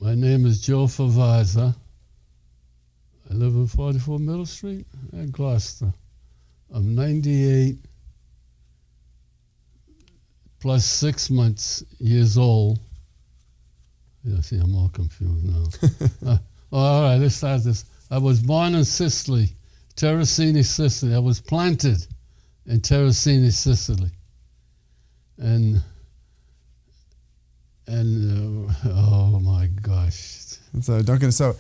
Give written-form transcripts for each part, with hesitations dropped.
My name is Joe Favazza. I live on 44 Middle Street in Gloucester. I'm 98 plus 6 months years old. Yeah, see, I'm all confused now. All right, let's start this. I was born in Sicily, Terracini, Sicily. I was planted in Terracini, Sicily. And oh my gosh. So Duncan, so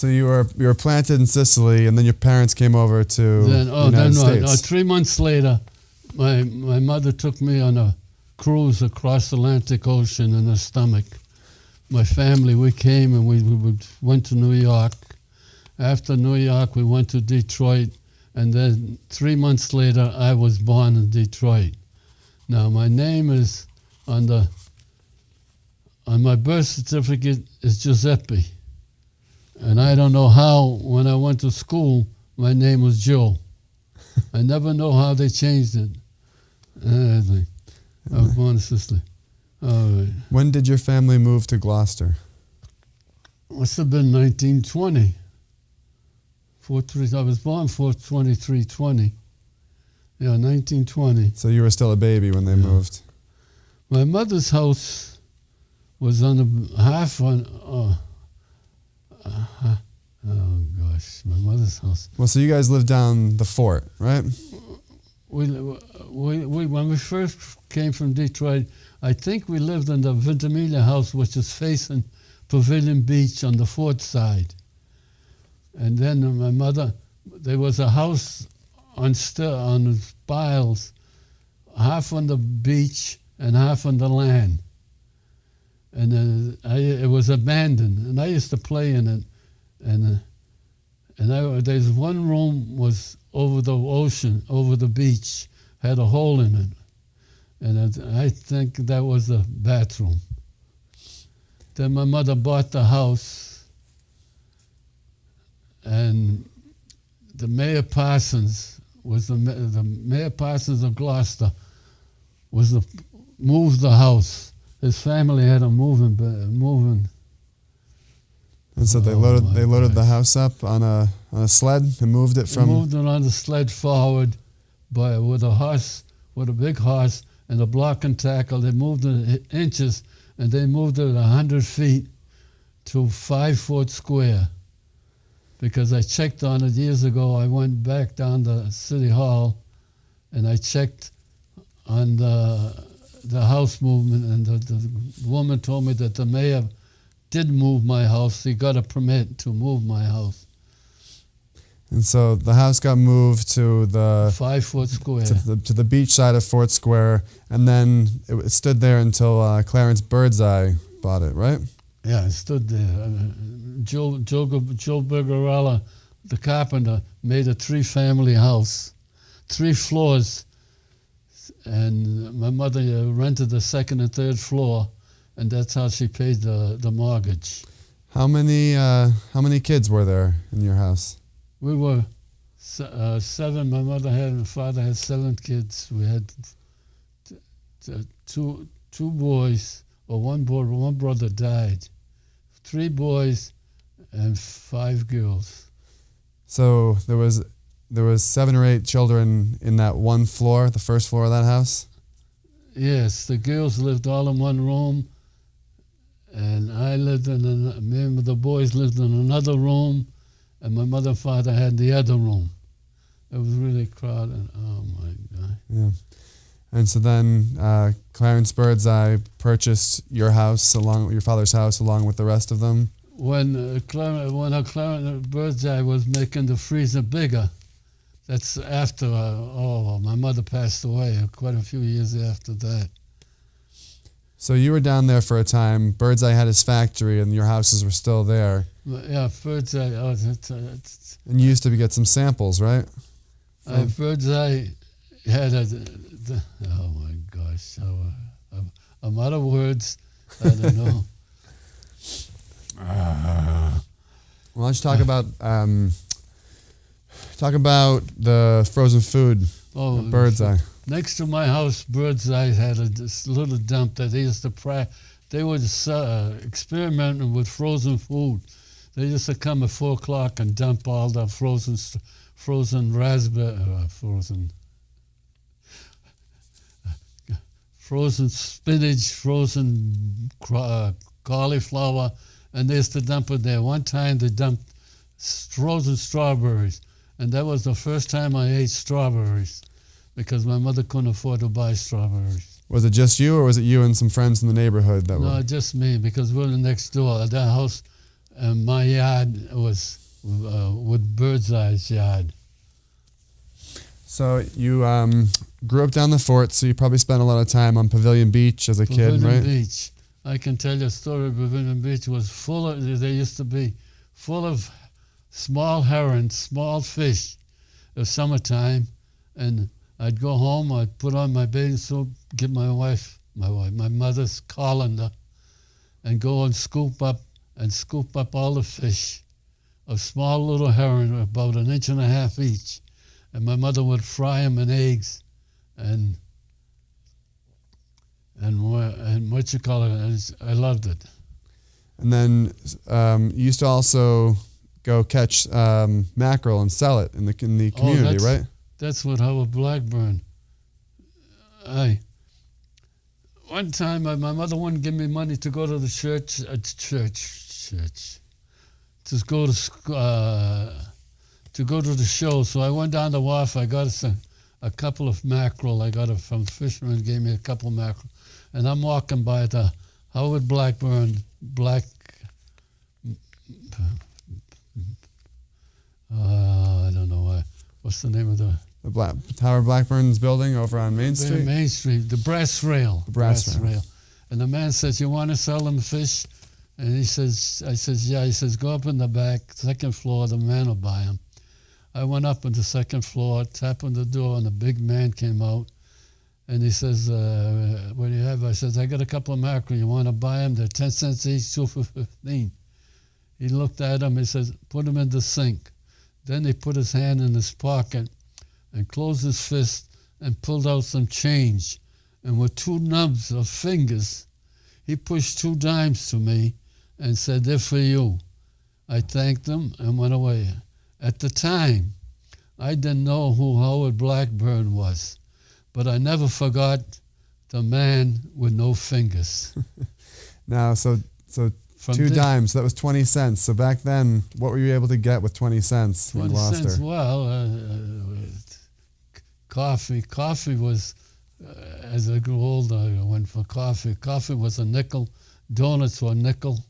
you were planted in Sicily, and then your parents came over to the United States. 3 months later, my mother took me on a cruise across the Atlantic Ocean in her stomach. My family, we came and we went to New York. After New York, we went to Detroit, and then 3 months later, I was born in Detroit. Now, my name is on my birth certificate is Giuseppe. And I don't know how, when I went to school, my name was Joe. I never know how they changed it. I was born in Sicily. All right. When did your family move to Gloucester? Must have been 1920. I was born 4/23/20. Yeah, 1920. So you were still a baby when they moved. My mother's house was on the half on. Oh gosh, my mother's house. Well, so you guys lived down the fort, right? When we first came from Detroit, I think we lived in the Ventimiglia house, which is facing Pavilion Beach on the fort side. And then my mother, there was a house on piles, half on the beach and half on the land. And it was abandoned, and I used to play in it. And there's one room was over the ocean, over the beach, had a hole in it. And I think that was the bathroom. Then my mother bought the house, and the Mayor Parsons was the Mayor Parsons of Gloucester moved the house. His family had a moving. And so they loaded the house up on a sled and moved it from. They moved it on the sled forward, with a big horse and a block and tackle. They moved it inches, and they moved it 100 feet to 5 foot square. Because I checked on it years ago. I went back down to City Hall, and I checked on the house movement, and the woman told me that the mayor did move my house. He got a permit to move my house. And so the house got moved to the 5 foot square to the beach side of Fort Square, and then it stood there until Clarence Birdseye bought it, right? Yeah, it stood there. Joe Bergarella, the carpenter, made a 3-family house, 3 floors, and my mother rented the 2nd and 3rd floor, and that's how she paid the mortgage. How many kids were there in your house? We were 7. My mother and father had 7 kids. We had two boys, or one boy. One brother died. 3 boys and 5 girls. So there was 7 or 8 children in that one floor, the first floor of that house? Yes, the girls lived all in one room, and I lived me and the boys lived in another room, and my mother and father had the other room. It was really crowded. Oh my God. Yeah. And so then Clarence Birdseye purchased your house your father's house along with the rest of them? When Clarence Birdseye was making the freezer bigger, that's after, my mother passed away quite a few years after that. So you were down there for a time. Birdseye had his factory, and your houses were still there. Yeah, Birdseye. And you used to get some samples, right? Birdseye had oh my gosh, I'm out of words. I don't know. Well, let's talk about the frozen food. at Birdseye. Next to my house, Birdseye had this little dump that they used to they were experimenting with frozen food. They used to come at 4 o'clock and dump all the frozen raspberry, frozen spinach, frozen cauliflower, and they used to dump it there. One time they dumped frozen strawberries, and that was the first time I ate strawberries because my mother couldn't afford to buy strawberries. Was it just you, or was it you and some friends in the neighborhood that were? No, just me, because we're next door. That house, my yard was with bird's eyes yard. So you grew up down the fort, so you probably spent a lot of time on Pavilion Beach as a kid, right? Pavilion Beach. I can tell you a story. Pavilion Beach was full of, they used to be full of small herons, small fish. It was summertime, and I'd go home, I'd put on my bathing suit, get my mother's colander, and go and scoop up all the fish, a small little heron, about 1.5 inches each. And my mother would fry them in eggs, and what you call it, I loved it. And then you used to also go catch mackerel and sell it in the community, right? That's what Howard Blackburn. One time my mother wouldn't give me money to go to the church, to go to the show. So I went down the wharf. I got a couple of mackerel. I got it from the fisherman. Gave me a couple of mackerel, and I'm walking by the Howard Blackburn I don't know why. What's the name of the Howard Blackburn's building over on Main Street? Main Street, the brass rail. The brass rail. And the man says, "You want to sell them fish?" And I says, "Yeah." He says, "Go up in the back, second floor, the man will buy them." I went up on the second floor, tapped on the door, and a big man came out. And he says, "What do you have?" I says, "I got a couple of mackerel. You want to buy them? They're 10 cents each, 2 for 15. He looked at them. He says, "Put them in the sink." Then he put his hand in his pocket and closed his fist and pulled out some change. And with 2 nubs of fingers, he pushed 2 dimes to me and said, "They're for you." I thanked him and went away. At the time, I didn't know who Howard Blackburn was, but I never forgot the man with no fingers. Now, so From 2 dimes, so that was 20 cents. So back then, what were you able to get with 20 cents 20 in Gloucester? cents, well, coffee. Coffee was, as I grew older, I went for coffee. Coffee was a nickel. Donuts were a nickel.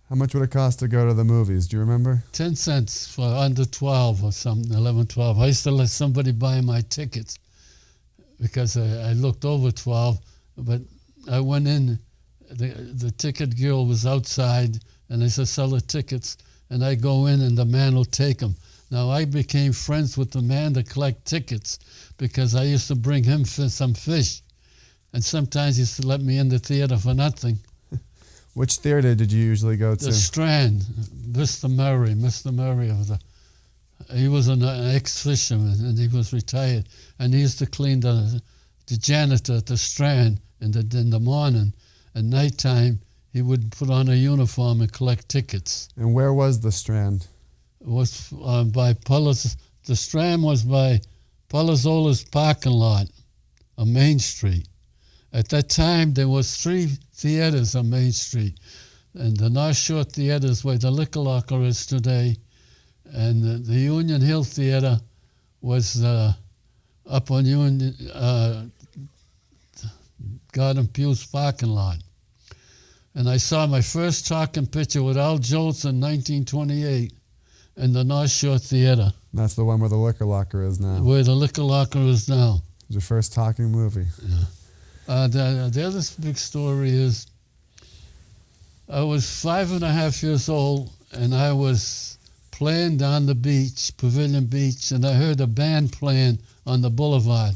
How much would it cost to go to the movies? Do you remember? 10 cents for under 12 or something, 11, 12. I used to let somebody buy my tickets because I looked over 12, but I went in, the ticket girl was outside, and they said, "Sell the tickets," and I go in and the man will take them. Now, I became friends with the man to collect tickets because I used to bring him some fish, and sometimes he used to let me in the theater for nothing. Which theater did you usually go to? The Strand, Mr. Murray he was an ex-fisherman, and he was retired, and he used to clean the janitor at the Strand in the morning. At nighttime, he would put on a uniform and collect tickets. And where was the Strand? It was by the Strand was by Palazzola's parking lot on Main Street. At that time, there was 3 theaters on Main Street, and the North Shore Theater is where the Liquor Locker is today, and the Union Hill Theater was up on Garden Pew's parking lot. And I saw my first talking picture with Al Jones in 1928 in the North Shore Theater. That's the one where the Liquor Locker is now. Where the Liquor Locker is now. It was your first talking movie. Yeah. The other big story is I was 5.5 years old, and I was playing down the beach, Pavilion Beach, and I heard a band playing on the boulevard.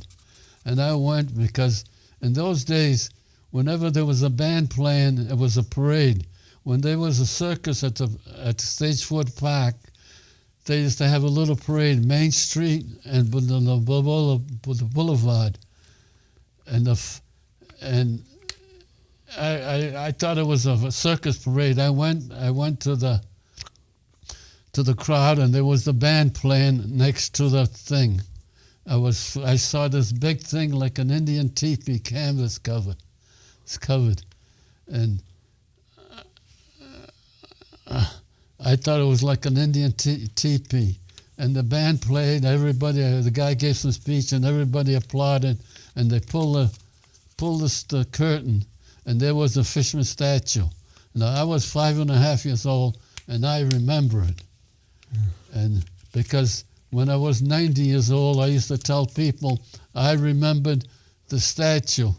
And I went because in those days, whenever there was a band playing, it was a parade. When there was a circus at Stagefoot Park, they used to have a little parade, Main Street and the boulevard. And I thought it was a circus parade. I went to the crowd, and there was the band playing next to the thing. I saw this big thing like an Indian teepee canvas cover. It's covered, and I thought it was like an Indian teepee. And the band played. Everybody, the guy gave some speech, and everybody applauded. And they pulled the curtain, and there was a fisherman statue. Now I was 5.5 years old, and I remember it. And because when I was 90 years old, I used to tell people I remembered the statue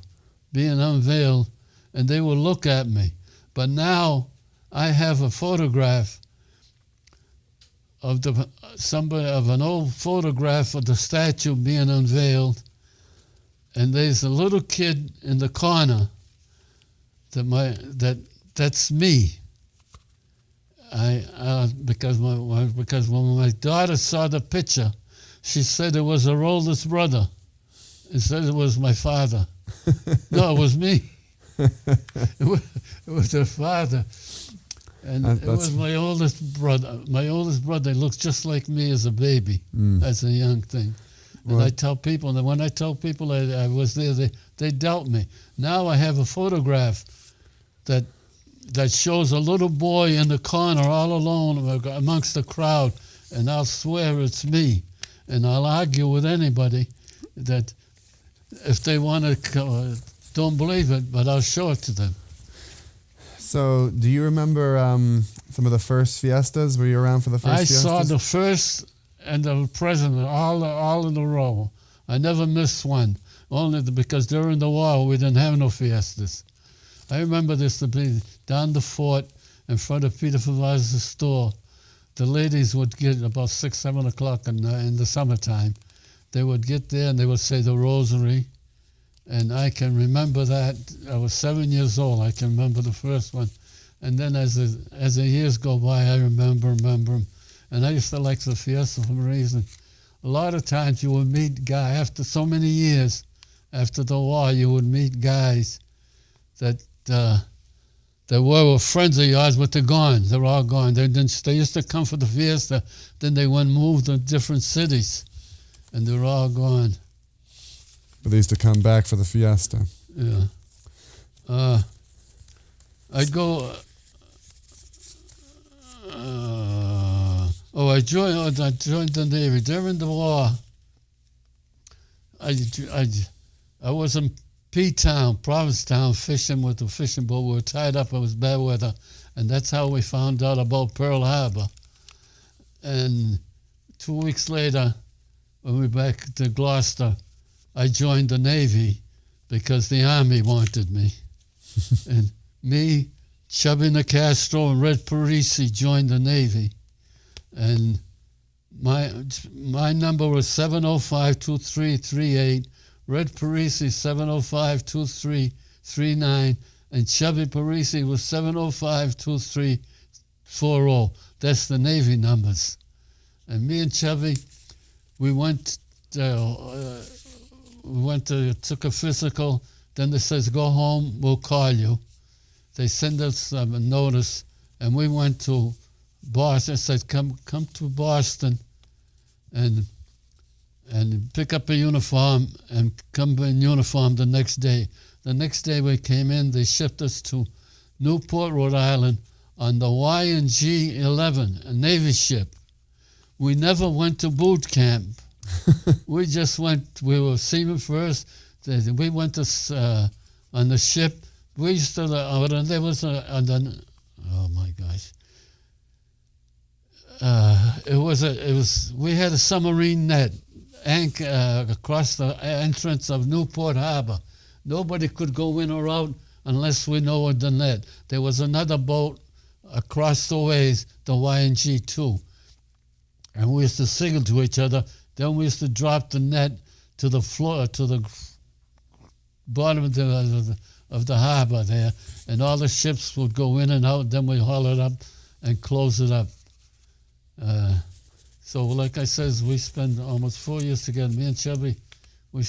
being unveiled, and they would look at me. But now I have a photograph of an old photograph of the statue being unveiled, and there's a little kid in the corner that's me. Because when my daughter saw the picture, she said it was her oldest brother. It said it was my father. No, it was me. It was her father. And it was my oldest brother. My oldest brother looks just like me as a baby, as a young thing. And I tell people that when I tell people I was there, they doubt me. Now I have a photograph that shows a little boy in the corner all alone amongst the crowd, and I'll swear it's me. And I'll argue with anybody that if they want to, don't believe it, but I'll show it to them. So, do you remember some of the first fiestas? Were you around for the first fiestas? I saw the first and the present all in a row. I never missed one, only because during the war we didn't have no fiestas. I remember this to be down the fort in front of Peter Favazza's store. The ladies would get about 6, 7 o'clock in the summertime. They would get there and they would say the rosary. And I can remember that. I was 7 years old. I can remember the first one. And then as the years go by, I remember them. And I used to like the fiesta for a reason. A lot of times you would meet guys, after so many years, after the war, you would meet guys that were friends of yours, but they're gone. They're all gone. They used to come for the fiesta, then they went and moved to different cities, and they're all gone. But they used to come back for the fiesta. Yeah. I'd go. I joined the Navy during the war. I was in P-Town, Provincetown, fishing with the fishing boat. We were tied up. It was bad weather, and that's how we found out about Pearl Harbor. And 2 weeks later, when we were back to Gloucester, I joined the Navy because the Army wanted me. And me, Chubby Nicastro, and Red Parisi joined the Navy. And my number was 705-2338, Red Parisi 705-2339, and Chubby Parisi was 705-2340. That's the Navy numbers. And me and Chubby, we took a physical. Then they says, go home, we'll call you. They send us a notice, and we went to Boston. Said, come to Boston and pick up a uniform and come in uniform the next day. The next day we came in, they shipped us to Newport, Rhode Island on the Y&G-11, a Navy ship. We never went to boot camp. We just went, we were seamen first. We went to, on the ship. We used to, there was oh my gosh. We had a submarine net across the entrance of Newport Harbor. Nobody could go in or out unless we know the net. There was another boat across the ways, the Y&G-2. And we used to signal to each other. Then we used to drop the net to the floor, to the bottom of the harbor there, and all the ships would go in and out. Then we haul it up and close it up. So, like I says, we spent almost 4 years together. Me and Chubby, we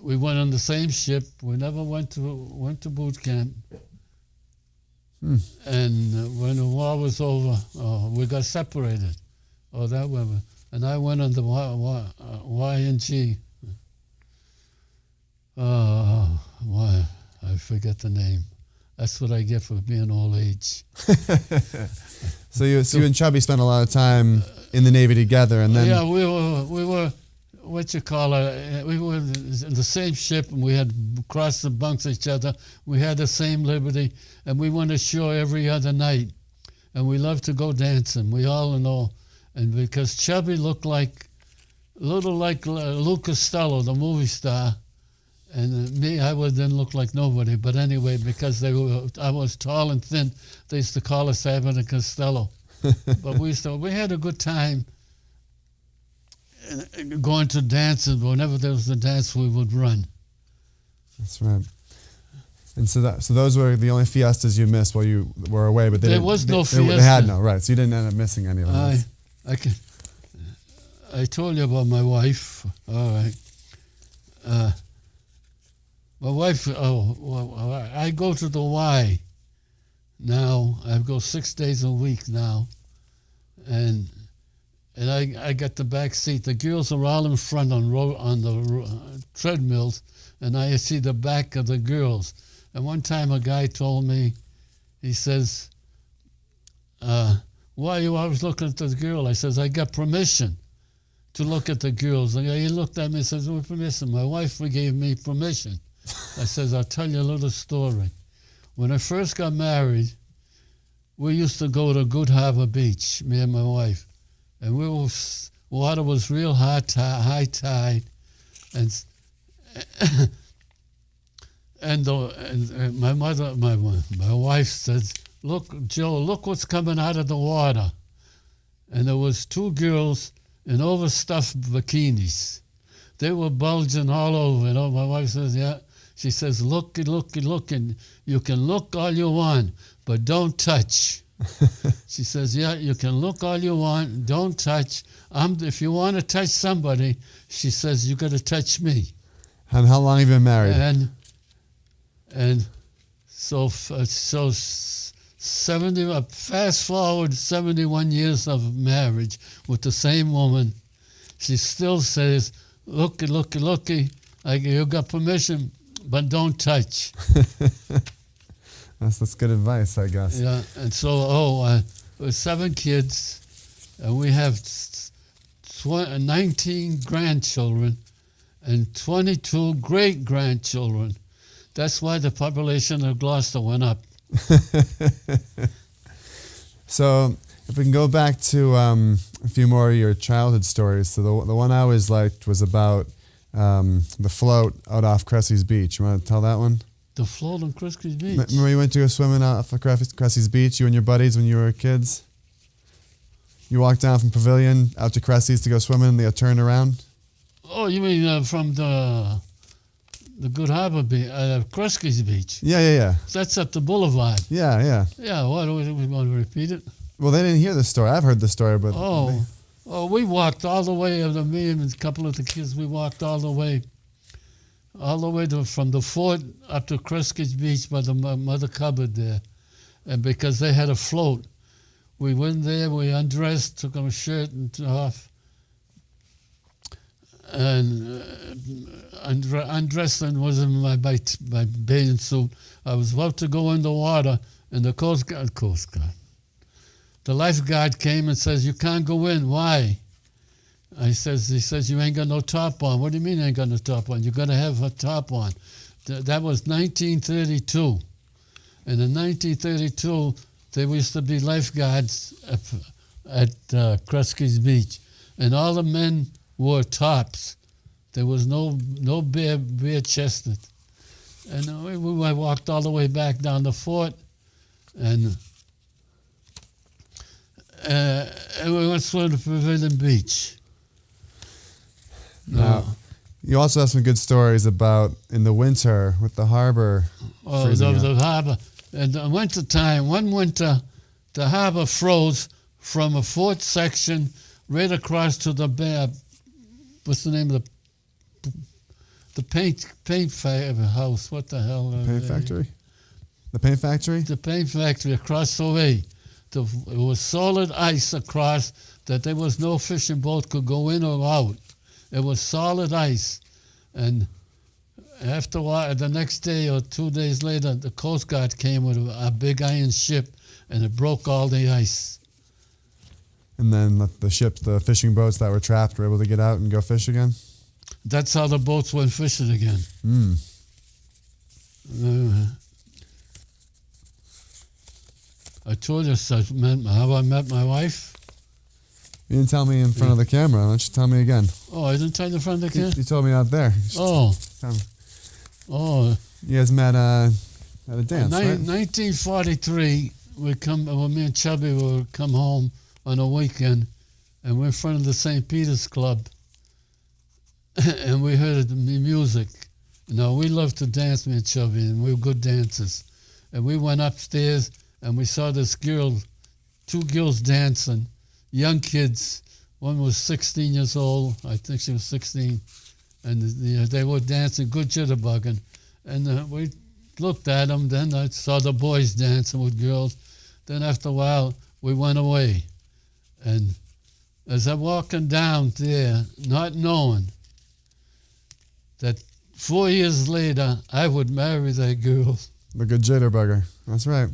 we went on the same ship. We never went to boot camp. And when the war was over, we got separated. Oh, that way. And I went on the YNG. Why? I forget the name. That's what I get for being old age. So you and Chubby spent a lot of time in the Navy together, and then Yeah, we were what you call it. We were in the same ship, and we had crossed the bunks each other. We had the same liberty, and we went ashore every other night. And we loved to go dancing. We all know, and because Chubby looked like a little like Lou Costello, the movie star. And me, I didn't look like nobody. But anyway, because I was tall and thin, they used to call us Abbott and Costello. But we had a good time going to dances. Whenever there was a dance, we would run. That's right. And so those were the only fiestas you missed while you were away. But There was no fiesta. They had no, right? So you didn't end up missing any of them. I told you about my wife. All right. My wife, I go to the Y now. I go 6 days a week now. And I got the back seat. The girls are all in front on the treadmills, and I see the back of the girls. And one time a guy told me, he says, why are you always looking at the girl? I says, I got permission to look at the girls. And he looked at me and says, what permission? My wife gave me permission. I says, I'll tell you a little story. When I first got married, we used to go to Good Harbor Beach, me and my wife. And water was real high tide. And my wife says, look, Joe, look what's coming out of the water. And there was 2 girls in overstuffed bikinis. They were bulging all over. My wife says, yeah. She says, look, and you can look all you want, but don't touch. She says, yeah, you can look all you want, don't touch. If you want to touch somebody, she says, you got to touch me. And how long have you been married? And so 70. Fast forward 71 years of marriage with the same woman. She still says, looky, you got permission, but don't touch. That's good advice, I guess. Yeah, and so, with 7 kids, and we have 19 grandchildren and 22 great-grandchildren. That's why the population of Gloucester went up. So, if we can go back to a few more of your childhood stories. So the one I always liked was about the float out off Cressy's Beach. You want to tell that one? The float on Cressy's Beach? Remember you went to go swimming off of Cressy's Beach, you and your buddies, when you were kids? You walked down from Pavilion out to Cressy's to go swimming and they turned around? Oh, you mean from the Good Harbor Beach, Cressy's Beach? Yeah. That's up the boulevard. Yeah. Yeah, what do we want to repeat it? Well, they didn't hear the story. I've heard the story, but... Oh, me and a couple of the kids, we walked all the way from the fort up to Cressy's Beach by the mother cupboard there. And because they had a float, we went there, we undressed, took our shirt off, and undressed and was in my bathing suit. I was about to go in the water, and the Coast Guard, the lifeguard came and says, you can't go in. Why? He says, you ain't got no top on. What do you mean you ain't got no top on? You're going to have a top on. That was 1932. And in 1932, there used to be lifeguards at Cressy's Beach. And all the men wore tops. There was no bare chested. And we walked all the way back down the fort, and we went swimming to Pavilion Beach. Now, you also have some good stories about in the winter with the harbor. Oh, the harbor. In the winter time, one winter, the harbor froze from a fort section right across to the what's the name of The paint house. What the hell? Paint factory? The paint factory? The paint factory across the way. It was solid ice across that there was no fishing boat could go in or out. It was solid ice. And after a while, the next day or 2 days later, the Coast Guard came with a big iron ship, and it broke all the ice. And then the fishing boats that were trapped were able to get out and go fish again? That's how the boats went fishing again. I told you how I met my wife. You didn't tell me in front of the camera. Why don't you tell me again? Oh, I didn't tell you in front of the camera? You told me out there. Oh. You guys met at a dance, right? 1943, me and Chubby would come home on a weekend, and we're in front of the St. Peter's Club, and we heard the music. Now, we loved to dance, me and Chubby, and we were good dancers. And we went upstairs, and we saw this girl, two girls dancing, young kids. One was 16 years old. I think she was 16. And they were dancing, good jitterbugging. And we looked at them. Then I saw the boys dancing with girls. Then after a while, we went away. And as I'm walking down there, not knowing that 4 years later, I would marry that girl. The good jitterbugger. That's right.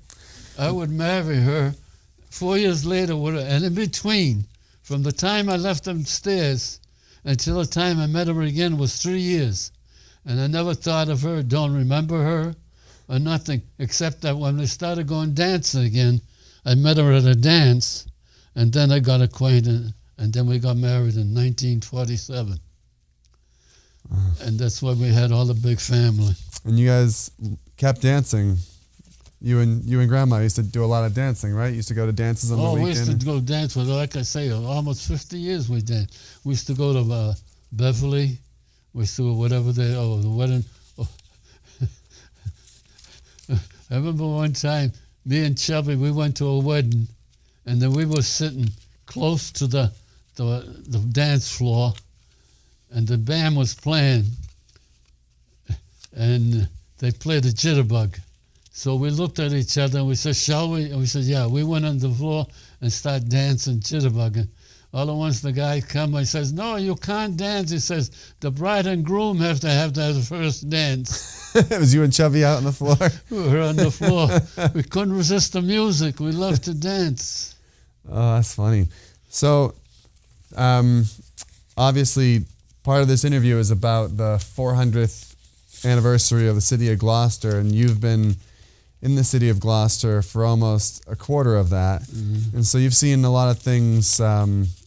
I would marry her 4 years later. And in between, from the time I left them stairs until the time I met her again was 3 years. And I never thought of her, don't remember her or nothing, except that when we started going dancing again, I met her at a dance, and then I got acquainted, and then we got married in 1947. And that's why we had all the big family. And you guys kept dancing. You and Grandma used to do a lot of dancing, right? You used to go to dances on the weekend. We used to go dance with, like I say, almost 50 years we danced. We used to go to Beverly. We used to go whatever the wedding. I remember one time, me and Chubby, we went to a wedding, and then we were sitting close to the dance floor, and the band was playing, and they played a jitterbug. So we looked at each other and we said, shall we? And we said, yeah. We went on the floor and started dancing, jitterbugging. All at once the guy comes and says, no, you can't dance. He says, the bride and groom have to have the first dance. It was you and Chubby out on the floor? We were on the floor. We couldn't resist the music. We loved to dance. Oh, that's funny. So, obviously, part of this interview is about the 400th anniversary of the city of Gloucester, and you've been in the city of Gloucester for almost a quarter of that. Mm-hmm. And so you've seen a lot of things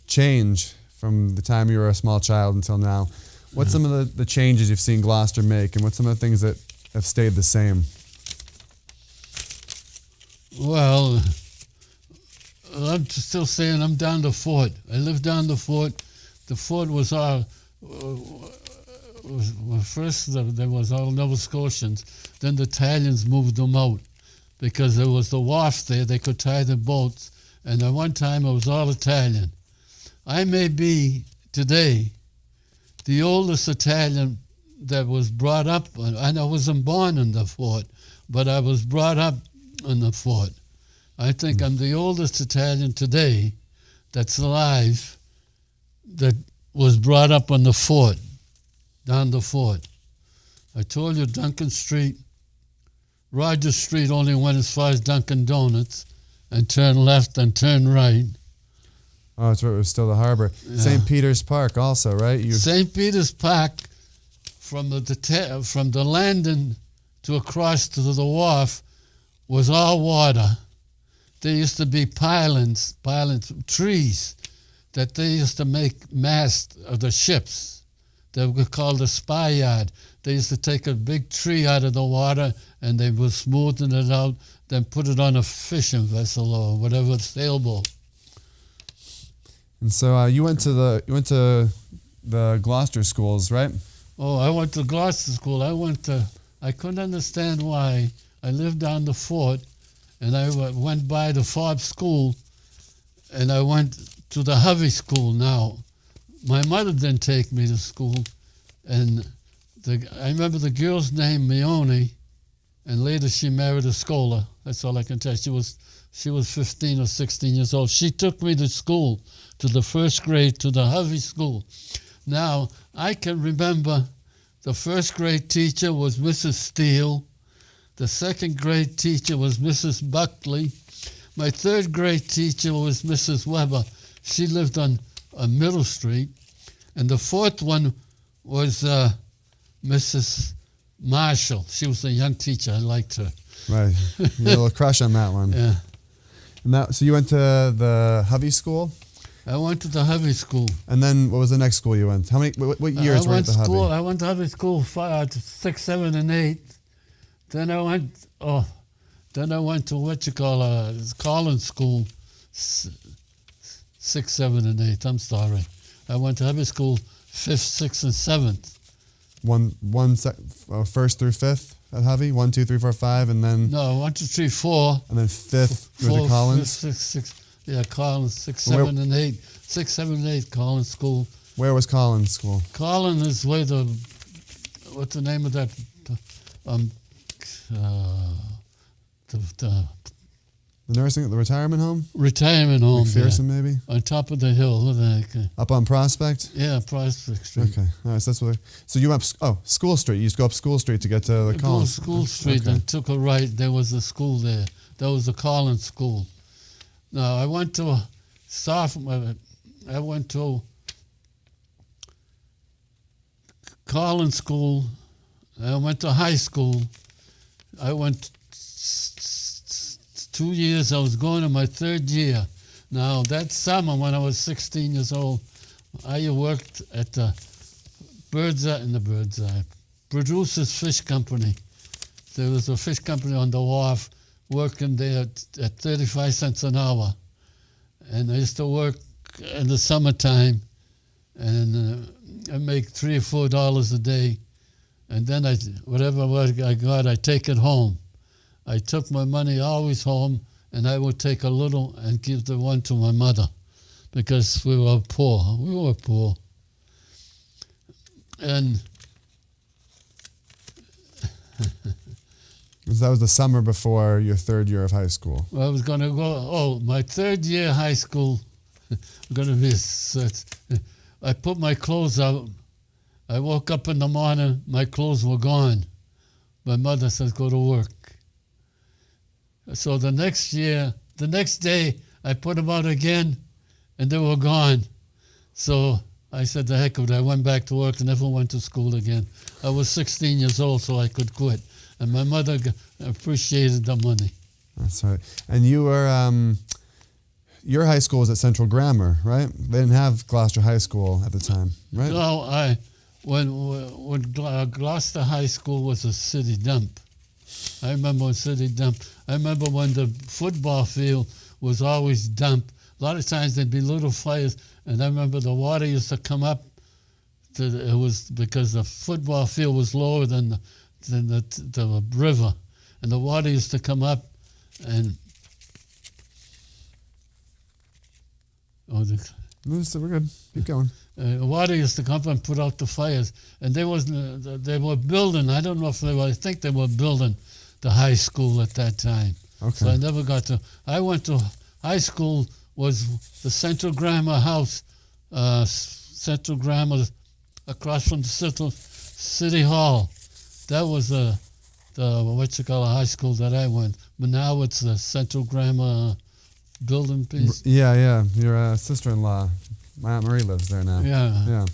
change from the time you were a small child until now. What's some of the changes you've seen Gloucester make, and what's some of the things that have stayed the same? Well, I'm still saying I'm down the fort. I live down the fort. The fort was our... first there was all Nova Scotians, then the Italians moved them out because there was the wharf there, they could tie the boats, and at one time it was all Italian. I may be today the oldest Italian that was brought up, and I wasn't born in the fort, but I was brought up in the fort. I think I'm the oldest Italian today that's alive that was brought up on the fort. Down the fort. I told you Duncan Street, Rogers Street only went as far as Dunkin' Donuts and turned left and turned right. Oh, that's right. It was still the harbor. Yeah. St. Peter's Park also, right? St. Peter's Park, from the landing to across to the wharf, was all water. There used to be pilings, trees, that they used to make masts of the ships. They were called a spy yard. They used to take a big tree out of the water and they were smoothing it out, then put it on a fishing vessel or whatever, sailboat. And so you went to the Gloucester schools, right? Oh, I went to Gloucester school. I couldn't understand why. I lived down the fort, and I went by the Forbes School, and I went to the Hovey School now. My mother didn't take me to school, and I remember the girl's name, Meone, and later she married a scholar. That's all I can tell you. She was 15 or 16 years old. She took me to school, to the first grade, to the Hovey School. Now, I can remember the first grade teacher was Mrs. Steele. The second grade teacher was Mrs. Buckley. My third grade teacher was Mrs. Weber. She lived on Middle Street. And the fourth one was Mrs. Marshall. She was a young teacher. I liked her. Right. You had a little crush on that one. Yeah. And so you went to the Hovey School? I went to the Hovey School. And then what was the next school you went? What years were you at the Hovey? I went to Hovey School 5, 6, 7, and 8. Then I went to Collins School 6, 7, and 8. I'm sorry. I went to Hovey School 5th, 6th, and 7th. First through fifth at Hovey? 1, 2, 3, 4, 5, and then... No, 1, 2, 3, 4. And then fifth, you went to Collins? 5th, 6th, 6th. Yeah, Collins, 6, 7, and 8. 6, 7, and 8, Collins School. Where was Collins School? Collins is where what's the name of that? The retirement home? Retirement home. McPherson, maybe? On top of the hill. Up on Prospect? Yeah, Prospect Street. Okay. All right, so that's what... So you went up... School Street. You used to go up School Street to get to the Collins. School Street, okay. and took a right. There was a school there. That was the Collins School. Now, I went to Collins School. I went to high school. I went 2 years. I was going to my third year. Now, that summer when I was 16 years old, I worked at the Producer's Fish Company. There was a fish company on the wharf, working there at 35 cents an hour. And I used to work in the summertime, and I make $3 or $4 a day. And then whatever work I got, I take it home. I took my money always home, and I would take a little and give the one to my mother, because we were poor. We were poor. And that was the summer before your third year of high school. I was going to go, my third year high school, going to be, I put my clothes out. I woke up in the morning, my clothes were gone. My mother says, go to work. So the next day, I put them out again, and they were gone. So I said, the heck of it. I went back to work and never went to school again. I was 16 years old, so I could quit. And my mother appreciated the money. That's right. And you were, your high school was at Central Grammar, right? They didn't have Gloucester High School at the time, right? No, when Gloucester High School was a city dump. I remember when city dump. I remember when the football field was always dumped. A lot of times there'd be little fires, and I remember the water used to come up. It was because the football field was lower than the river, and the water used to come up, and we're good. Keep going. The water used to come up and put out the fires, and they were building. I don't know if they were. I think they were building the high school at that time. Okay. So I never got to. I went to high school. Was the Central Grammar House, Central Grammar, across from the City Hall. That was the high school that I went. But now it's the Central Grammar building piece. Yeah. Your sister-in-law, my Aunt Marie, lives there now. Yeah.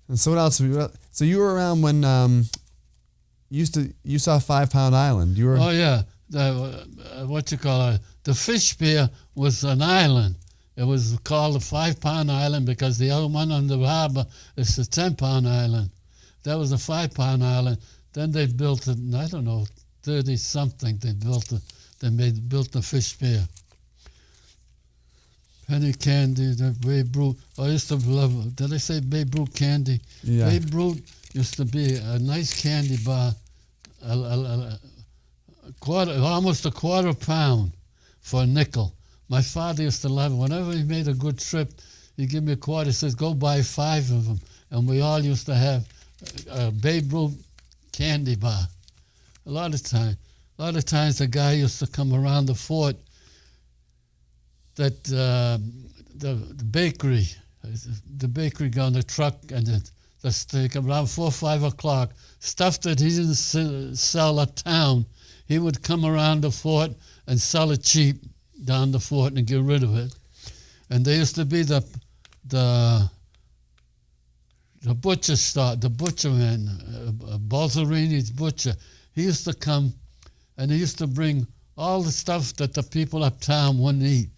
And so what else? So you were around when you saw 5 Pound Island. You were. Oh yeah. The Fish Pier was an island. It was called the 5 Pound Island because the other one on the harbor is the 10 Pound Island. That was a 5 Pound Island. Then they built it, I don't know, 30 something. They built it. Built the Fish Pier. Penny candy, the Babe Ruth. I used to love. Did I say Babe Ruth candy? Yeah. Babe Ruth used to be a nice candy bar, almost a quarter pound for a nickel. My father used to love it. Whenever he made a good trip, he'd give me a quarter. He says, go buy 5 of them. And we all used to have a Babe Ruth candy bar. A lot of times the guy used to come around the fort that the bakery got on the truck and the steak around 4 or 5 o'clock, stuff that he didn't sell uptown, he would come around the fort and sell it cheap down the fort and get rid of it. And there used to be the butcher store, the butcher man, Balzarini's butcher. He used to come and he used to bring all the stuff that the people uptown wouldn't eat.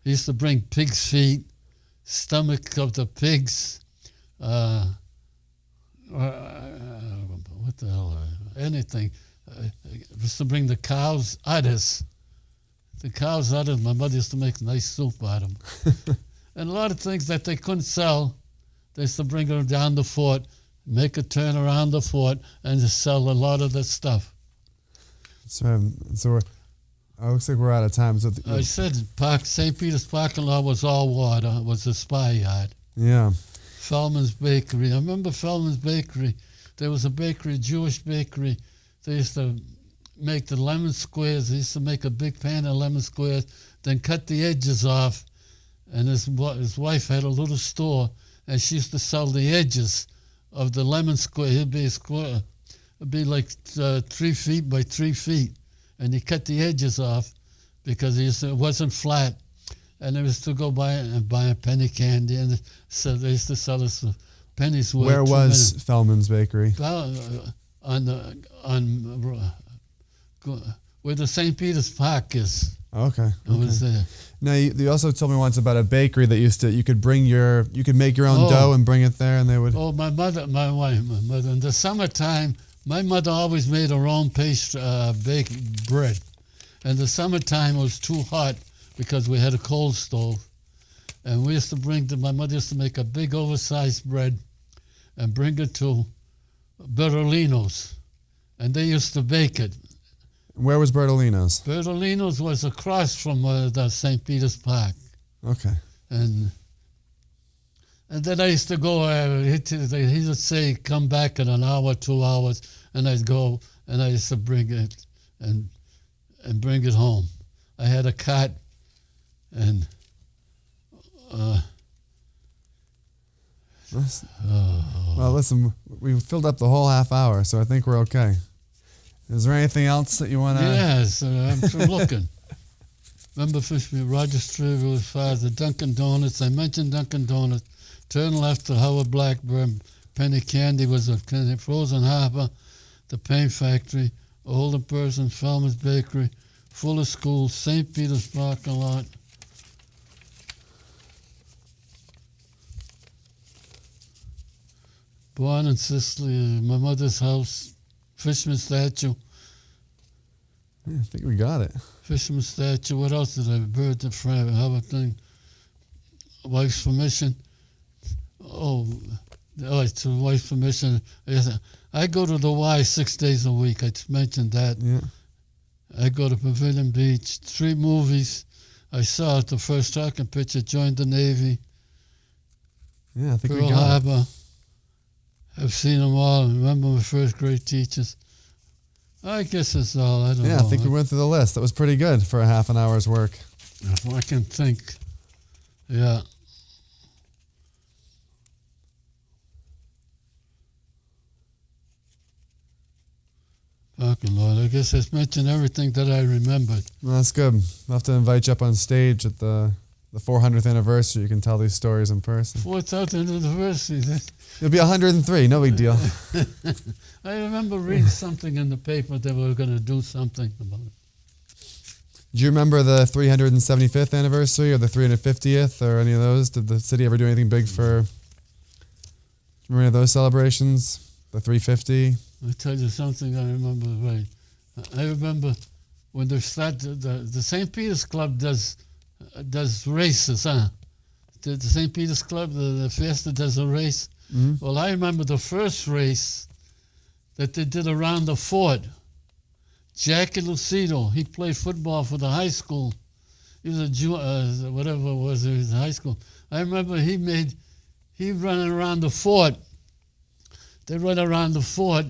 He used to bring pig's feet, stomach of the pigs, what the hell, anything. He used to bring the cows' udders. The cows' udders, my mother used to make nice soup out of them. And a lot of things that they couldn't sell, they used to bring them down the fort, make a turn around the fort, and just sell a lot of the stuff. So it looks like we're out of time. So I said St. Peter's parking lot was all water. It was a spy yard. yeah. Feldman's Bakery. I remember Feldman's Bakery. There was a bakery, Jewish bakery. They used to make the lemon squares. They used to make a big pan of lemon squares, then cut the edges off. And his wife had a little store, and she used to sell the edges of the lemon square. It'd be a square. It'd be like 3 feet by 3 feet. And he cut the edges off because it wasn't flat. And they used to go buy a penny candy, and so they used to sell us pennies worth. Where was Feldman's Bakery? Where the St. Peter's Park is. Okay. It was there. Now you also told me once about a bakery that you could make your own dough and bring it there, and they would. Oh, my mother. In the summertime, my mother always made her own baked bread. In the summertime, it was too hot because we had a coal stove, and we used to my mother used to make a big oversized bread, and bring it to Bertolino's, and they used to bake it. Where was Bertolino's? Bertolino's was across from the St. Peter's Park. Okay. And then I used to go, he would say, come back in an hour, 2 hours, and I'd go, and I used to bring it and bring it home. I had a cart, and well, listen, we filled up the whole half hour, so I think we're okay. Is there anything else that you want to... Yes, I'm looking. Remember Roger Strieber's father, Dunkin' Donuts. I mentioned Dunkin' Donuts. Turn left to Howard Blackburn. Penny Candy was a Frozen Harbor, the Paint Factory, Older Person, Feldman's Bakery, Fuller School, St. Peter's parking lot. Born in Sicily, my mother's house, Fisherman statue. Yeah, I think we got it. Fisherman statue. What else did I have? Bird the Friday. How about thing? Wife's permission. It's wife's permission. I go to the Y 6 days a week. I mentioned that. Yeah. I go to Pavilion Beach. 3 movies. I saw it. The first talking picture. Joined the Navy. Yeah, I think we Pearl got it. Harbor. I've seen them all. Remember my first grade teachers. I guess that's all. I don't know. Yeah, I think we went through the list. That was pretty good for a half an hour's work. If I can think. Yeah. Parking lot. I guess I've mentioned everything that I remembered. Well, that's good. We'll have to invite you up on stage at the 400th anniversary. You can tell these stories in person. 4,000 University. You'll be 103. No big deal. I remember reading something in the paper that we were going to do something about it. Do you remember the 375th anniversary or the 350th or any of those? Did the city ever do anything big for... Remember any of those celebrations? The 350? I'll tell you something I remember right. I remember when they started, the St. Peter's Club does races, huh? The St. Peter's Club, the Fiesta does a race. Mm-hmm. Well, I remember the first race that they did around the fort. Jackie Lucido, he played football for the high school. He was a whatever it was, he was in high school. I remember he running around the fort they run around the fort,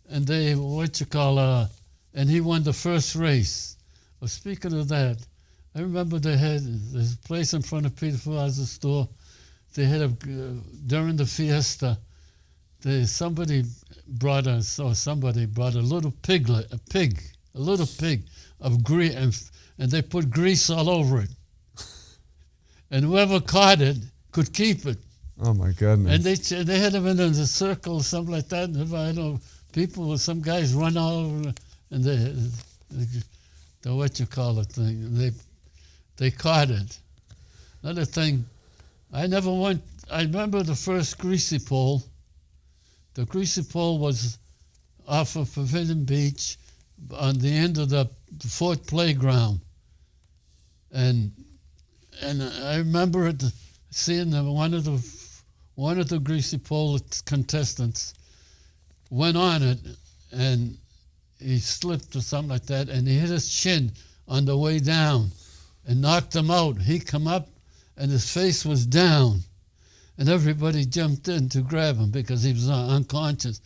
and they and he won the first race. Well, speaking of that, I remember they had this place in front of Peter Favazza's store. They had during the fiesta. Somebody brought a little piglet, a little pig of grease, and they put grease all over it. And whoever caught it could keep it. Oh my goodness! And they had them in a circle or something like that. And I know some guys run all over, and the what you call it thing. They caught it. Another thing, I remember the first greasy pole. The greasy pole was off of Pavilion Beach on the end of the fort playground. And I remember seeing one of the greasy pole contestants went on it, and he slipped or something like that, and he hit his chin on the way down and knocked him out. He come up, and his face was down. And everybody jumped in to grab him because he was unconscious.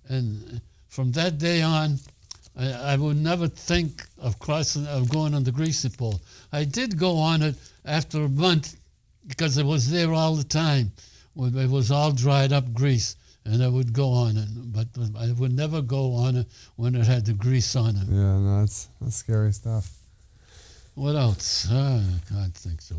And from that day on, I would never think of going on the greasy pole. I did go on it after a month because it was there all the time. It was all dried up grease, and I would go on it. But I would never go on it when it had the grease on it. Yeah, no, that's scary stuff. What else? I can't think so.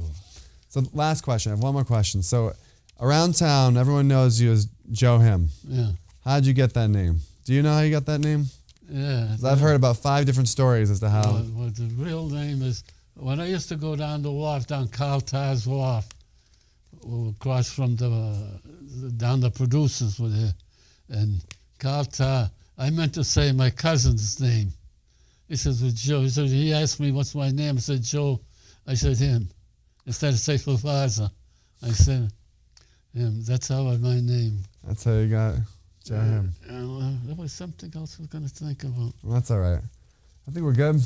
So last question. I have one more question. So around town, everyone knows you as Joe Him. Yeah. How'd you get that name? Do you know how you got that name? Yeah. 'Cause I've heard about 5 different stories as to how. Well, the real name is, when I used to go down the wharf, down Carl Tar's wharf, across from down the producers were there, and Carl Tar, I meant to say my cousin's name. He says, well, Joe. He asked me, what's my name? I said, Joe. I said, him. Instead of say Favazza, I said, him. That's how my name. That's how you got Joe Him. There was something else I was going to think about. Well, that's all right. I think we're good.